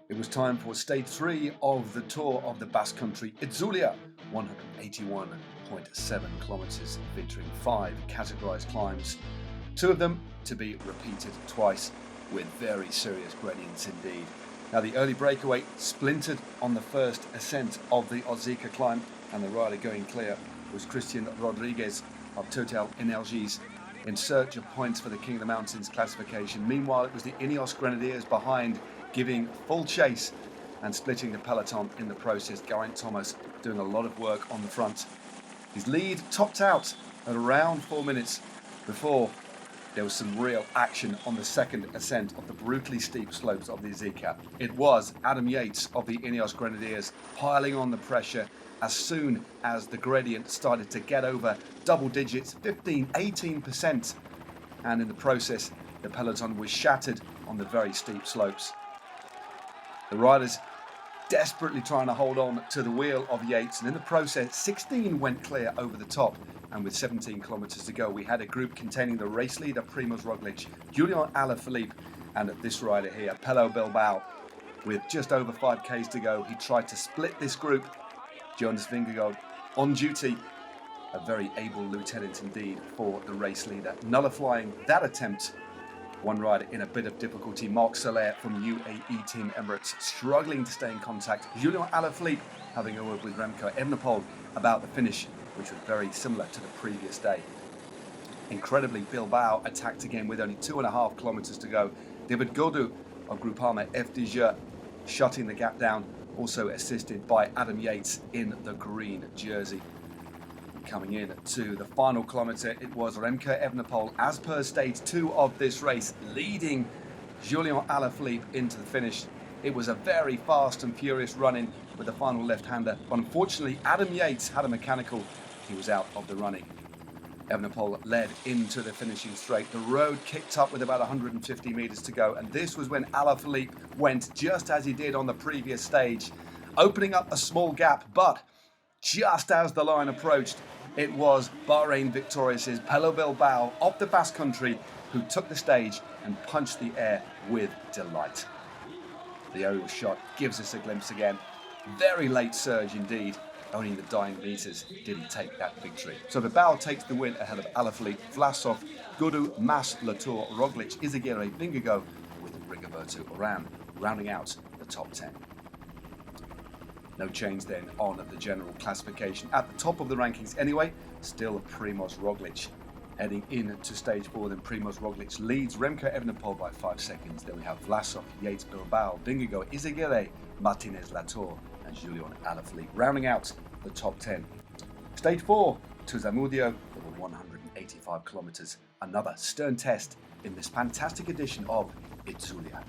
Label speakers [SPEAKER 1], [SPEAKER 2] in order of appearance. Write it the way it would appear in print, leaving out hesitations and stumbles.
[SPEAKER 1] It was time for stage 3 of the Tour of the Basque Country, Itzulia, 181.7 kilometers, featuring 5 categorized climbs, 2 of them to be repeated twice with very serious gradients indeed. Now the early breakaway splintered on the first ascent of the Ozeka climb, and the rider going clear was Christian Rodriguez of Total Energies in search of points for the King of the Mountains classification. Meanwhile, it was the Ineos Grenadiers behind, giving full chase and splitting the peloton in the process. Geraint Thomas doing a lot of work on the front. His lead topped out at around 4 minutes before there was some real action on the second ascent of the brutally steep slopes of the Ozeka. It was Adam Yates of the Ineos Grenadiers piling on the pressure as soon as the gradient started to get over double digits, 15-18%, and in the process the peloton was shattered on the very steep slopes. The riders desperately trying to hold on to the wheel of Yates, and in the process 16 went clear over the top, and with 17 kilometers to go we had a group containing the race leader Primož Roglic, Julian Alaphilippe, and this rider here, Pello Bilbao. With just over 5k's to go, he tried to split this group. Jonas Vingegaard on duty, a very able lieutenant indeed for the race leader, nullifying that attempt. One rider in a bit of difficulty, Marc Soler from UAE Team Emirates, struggling to stay in contact. Julian Alaphilippe having a word with Remco Evenepoel about the finish, which was very similar to the previous day. Incredibly, Bilbao attacked again with only 2.5 kilometers to go. David Gaudu of Groupama FDJ shutting the gap down, also assisted by Adam Yates in the green jersey. Coming in to the final kilometre, it was Remco Evenepoel, as per stage 2 of this race, leading Julian Alaphilippe into the finish. It was a very fast and furious run-in with the final left-hander, but unfortunately Adam Yates had a mechanical. He was out of the running. Evenepoel led into the finishing straight. The road kicked up with about 150 metres to go, and this was when Alaphilippe went just as he did on the previous stage, opening up a small gap, but just as the line approached, it was Bahrain victorious Pello Bilbao of the Basque Country who took the stage and punched the air with delight. The aerial shot gives us a glimpse again. Very late surge indeed. Only in the dying meters did he take that victory. So Bilbao takes the win ahead of Alaphilippe, Vlasov, Gaudu, Mas, Latour, Roglic, Izagirre, Vingegaard with Rigoberto Urán rounding out the top 10. No change then on the general classification. At the top of the rankings anyway, still Primož Roglic. Heading into stage 4, then Primož Roglic leads Remco Evenepoel by 5 seconds. Then we have Vlasov, Yates, Bilbao, Vingegaard, Izagirre, Martinez, Latour, and Julian Alaphilippe rounding out the top 10. Stage 4 to Zamudio, over 185 kilometers. Another stern test in this fantastic edition of Itzulia.